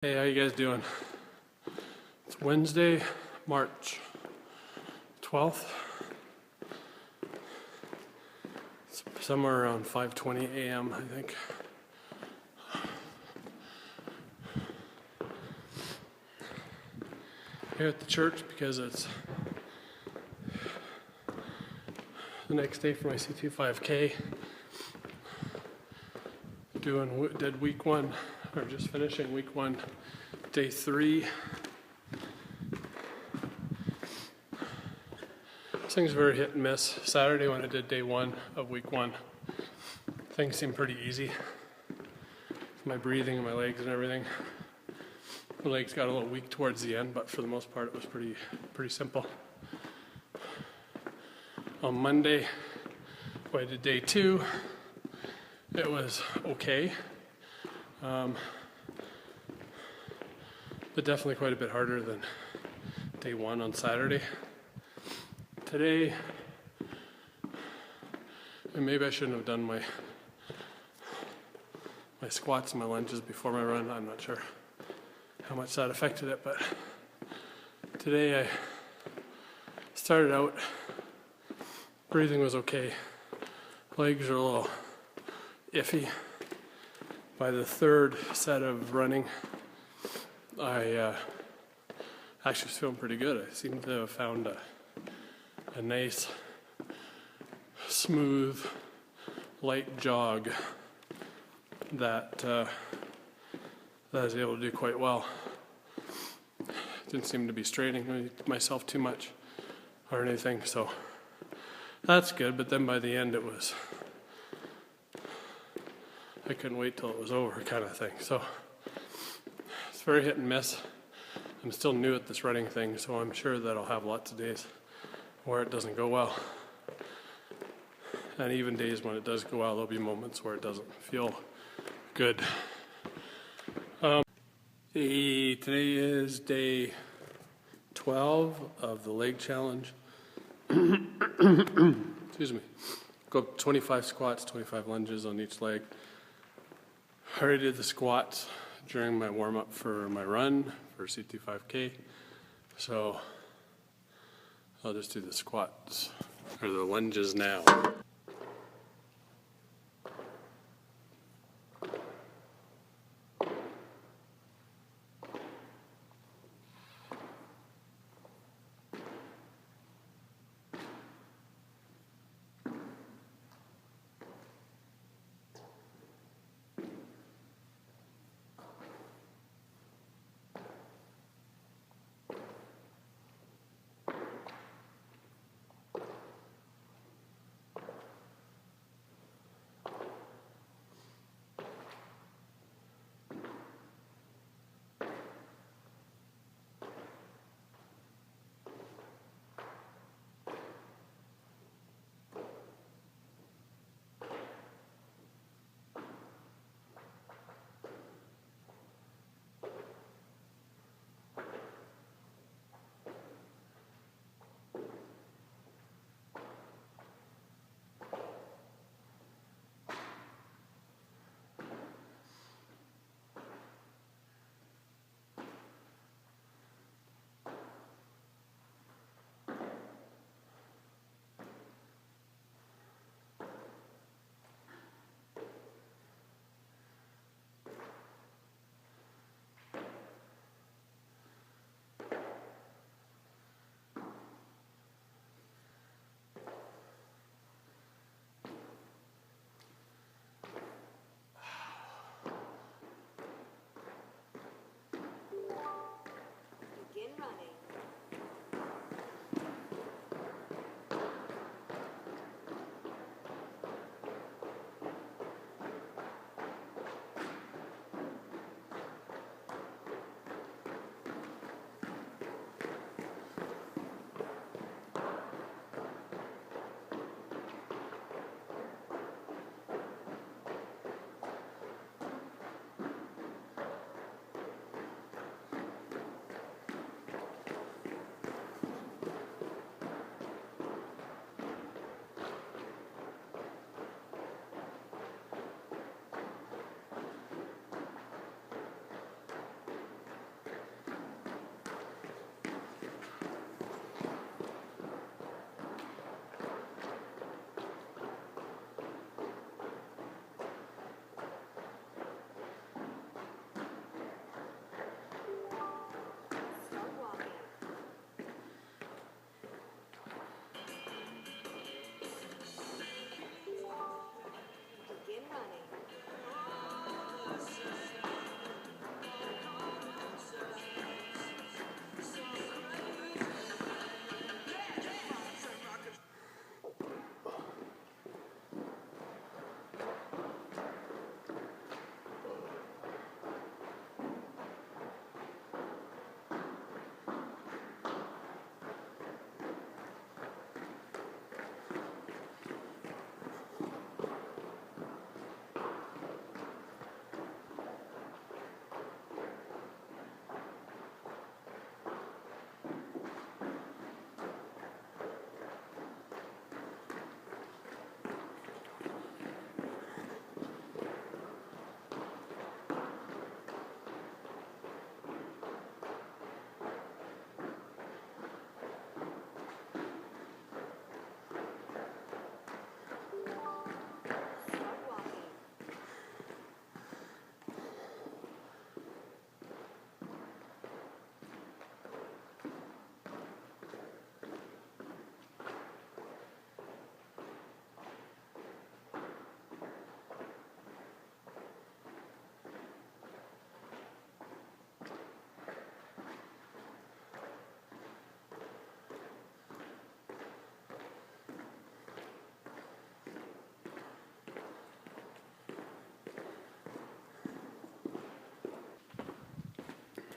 Hey, how you guys doing? It's Wednesday, March 12th. It's somewhere around 5:20 a.m., I think. Here at the church because it's the next day for my C25K. Did week one, or just finishing week one, day 3. This thing's very hit and miss. Saturday when I did day 1 of week 1, things seemed pretty easy. My breathing and my legs and everything. My legs got a little weak towards the end, but for the most part it was pretty simple. On Monday, when I did day 2, it was okay. But definitely quite a bit harder than day 1 on Saturday. Today, and maybe I shouldn't have done my squats and my lunges before my run. I'm not sure how much that affected it, but today I started out, breathing was okay. Legs are a little iffy. By the 3rd set of running, I actually was feeling pretty good. I seem to have found a nice, smooth, light jog that I was able to do quite well. Didn't seem to be straining myself too much or anything, so that's good. But then by the end it was, I couldn't wait till it was over kind of thing. So it's very hit and miss. I'm still new at this running thing, so I'm sure that I'll have lots of days where it doesn't go well. And even days when it does go well, there'll be moments where it doesn't feel good. Today is day 12 of the leg challenge. Excuse me. Go up 25 squats, 25 lunges on each leg. I already did the squats during my warm-up for my run for C25K, so I'll just do the squats, or the lunges now.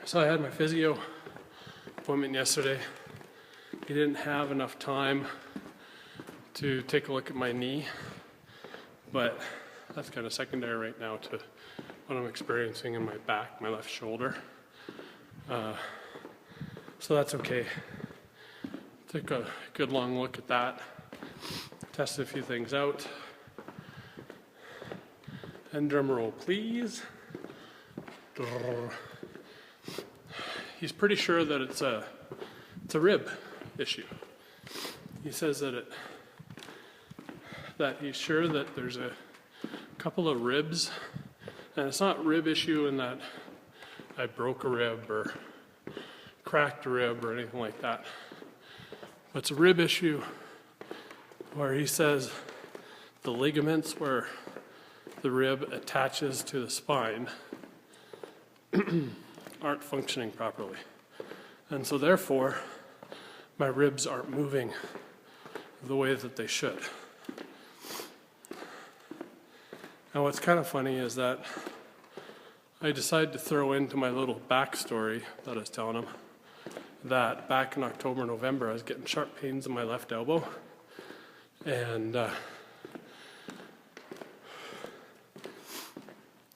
So I had my physio appointment yesterday. He didn't have enough time to take a look at my knee, but that's kind of secondary right now to what I'm experiencing in my back, my left shoulder. So that's okay. Took a good long look at that, tested a few things out. And drum roll, please. He's pretty sure that it's a rib issue. He says that he's sure that there's a couple of ribs, and it's not rib issue in that I broke a rib or cracked a rib or anything like that. But it's a rib issue where he says the ligaments where the rib attaches to the spine aren't functioning properly. And so therefore, my ribs aren't moving the way that they should. And what's kind of funny is that I decided to throw into my little backstory that I was telling him that back in October, November, I was getting sharp pains in my left elbow. And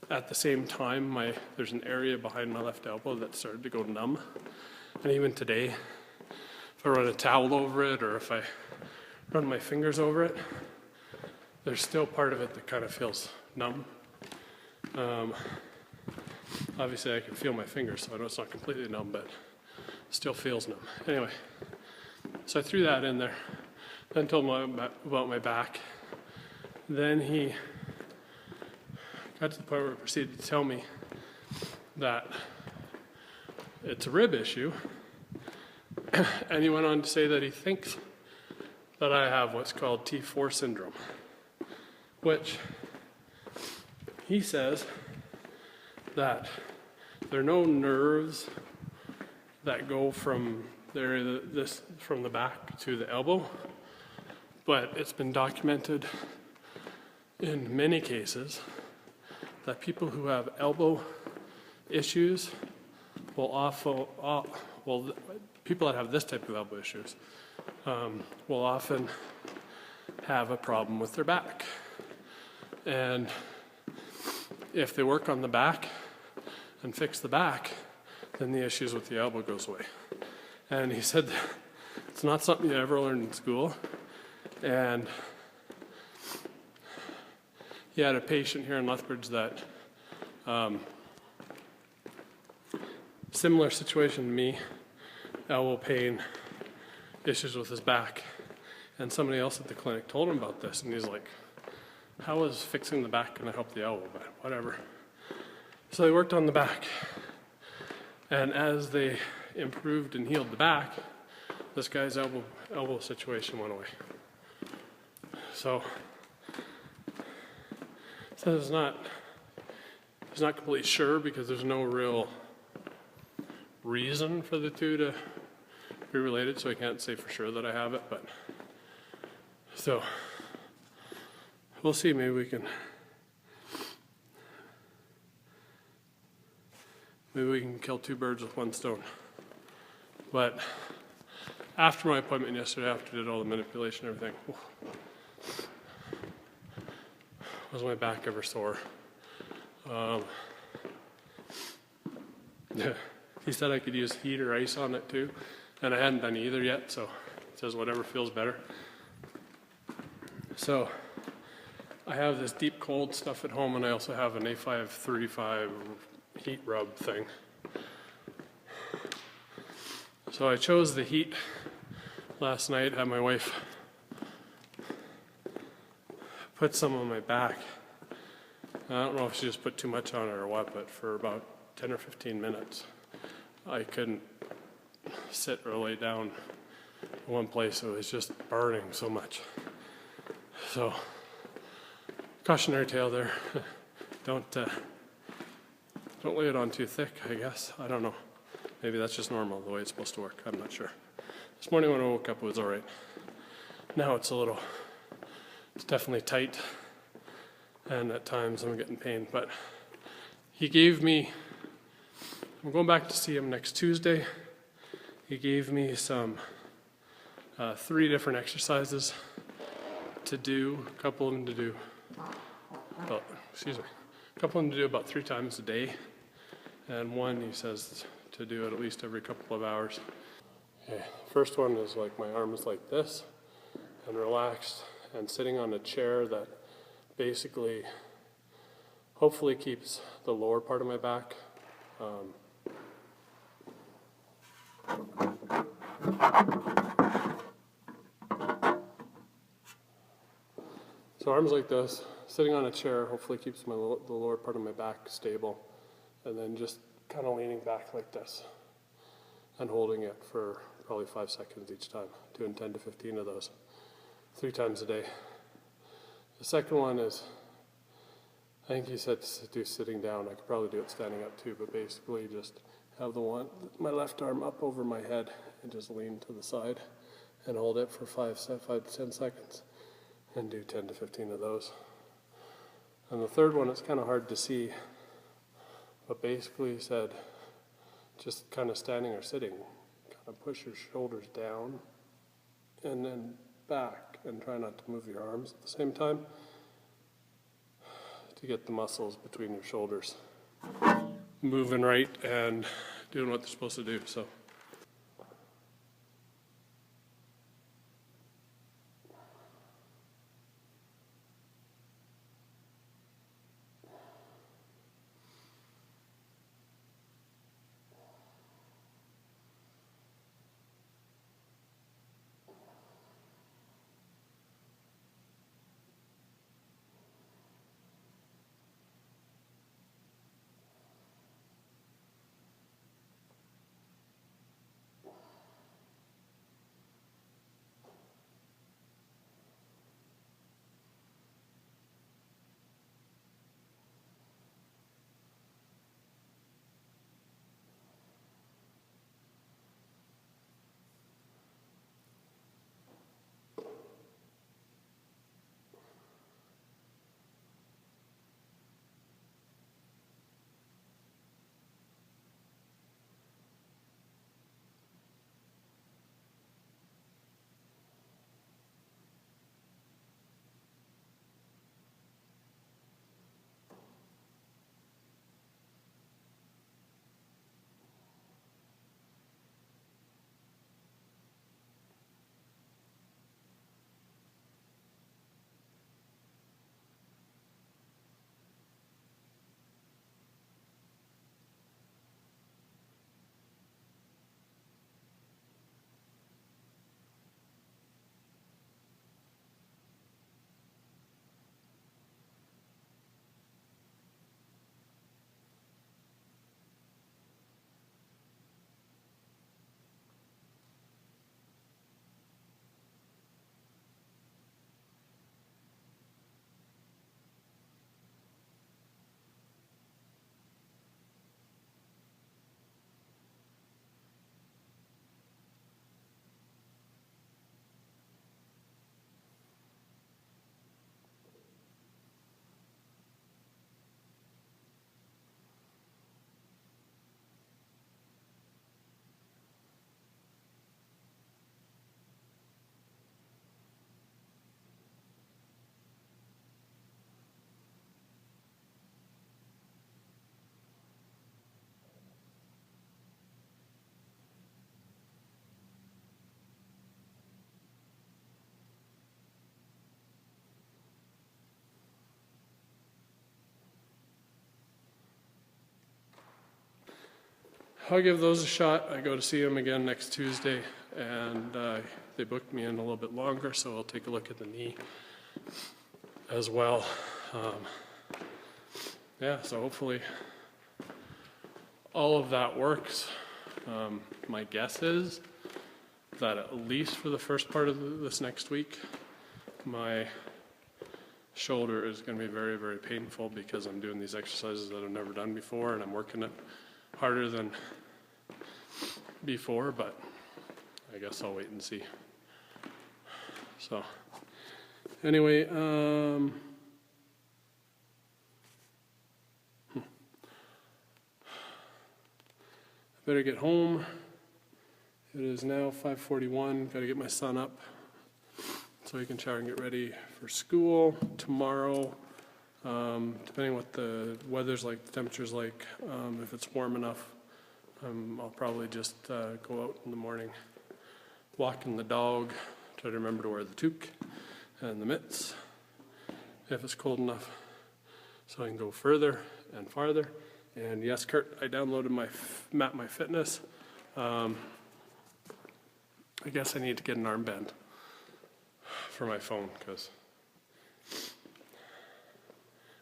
at the same time, there's an area behind my left elbow that started to go numb. And even today, if I run a towel over it or if I run my fingers over it, there's still part of it that kind of feels numb. Obviously, I can feel my fingers, so I know it's not completely numb, but it still feels numb. Anyway, so I threw that in there, then told him about my back. Then he got to the point where he proceeded to tell me that it's a rib issue, and he went on to say that he thinks that I have what's called T4 syndrome, which he says that there are no nerves that go from from the back to the elbow, but it's been documented in many cases that people who have elbow issues people that have this type of elbow issues will often have a problem with their back. And if they work on the back and fix the back, then the issues with the elbow goes away. And he said it's not something you ever learned in school. And he had a patient here in Lethbridge that similar situation to me, elbow pain, issues with his back. And somebody else at the clinic told him about this, and he's like, how is fixing the back going to help the elbow? But whatever. So they worked on the back. And as they improved and healed the back, this guy's elbow situation went away. So he's not completely sure because there's no real reason for the two to be related, so I can't say for sure that I have it, but so we'll see. Maybe we can kill two birds with one stone. But after my appointment yesterday, after I did all the manipulation and everything, was my back ever sore? He said I could use heat or ice on it too, and I hadn't done either yet, so it says whatever feels better. So I have this deep cold stuff at home, and I also have an A535 heat rub thing. So I chose the heat last night, had my wife put some on my back. I don't know if she just put too much on it or what, but for about 10 or 15 minutes, I couldn't sit or lay down in one place. It was just burning so much. So, cautionary tale there. Don't lay it on too thick, I guess. I don't know. Maybe that's just normal, the way it's supposed to work. I'm not sure. This morning when I woke up, it was all right. Now it's definitely tight, and at times I'm getting pain. But he gave me I'm going back to see him next Tuesday. He gave me some 3 different exercises to do, a couple of them to do about 3 times a day, and one he says to do it at least every couple of hours. Okay, first one is like my arm is like this and relaxed and sitting on a chair that basically hopefully keeps the lower part of my back so arms like this, sitting on a chair, hopefully keeps the lower part of my back stable, and then just kind of leaning back like this and holding it for probably 5 seconds each time, doing 10 to 15 of those 3 times a day. The second one is, I think he said to do sitting down. I could probably do it standing up too, but basically just have my left arm up over my head and just lean to the side and hold it for 5 to 10 seconds and do 10 to 15 of those. And the third one, it's kind of hard to see, but basically he said just kind of standing or sitting, kind of push your shoulders down and then back and try not to move your arms at the same time to get the muscles between your shoulders moving right and doing what they're supposed to do. So I'll give those a shot. I go to see him again next Tuesday, and they booked me in a little bit longer, so I'll take a look at the knee as well. Yeah, so hopefully all of that works. My guess is that at least for the first part of this next week, my shoulder is going to be very, very painful because I'm doing these exercises that I've never done before, and I'm working it harder than before, but I guess I'll wait and see. So anyway, better get home. It is now 5:41. Got to get my son up so he can shower and get ready for school tomorrow. Depending what the weather's like, the temperature's like, if it's warm enough, I'll probably just go out in the morning, walking the dog, try to remember to wear the toque and the mitts if it's cold enough, so I can go further and farther. And yes, Kurt, I downloaded my Map My Fitness. I guess I need to get an armband for my phone, because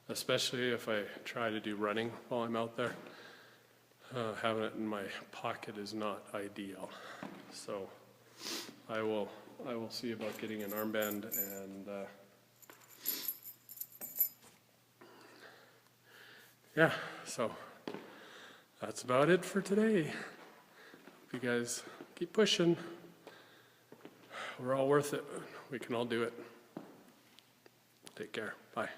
especially if I try to do running while I'm out there, having it in my pocket is not ideal. So I will see about getting an armband, and yeah, so that's about it for today. Hope you guys keep pushing. We're all worth it. We can all do it. Take care. Bye.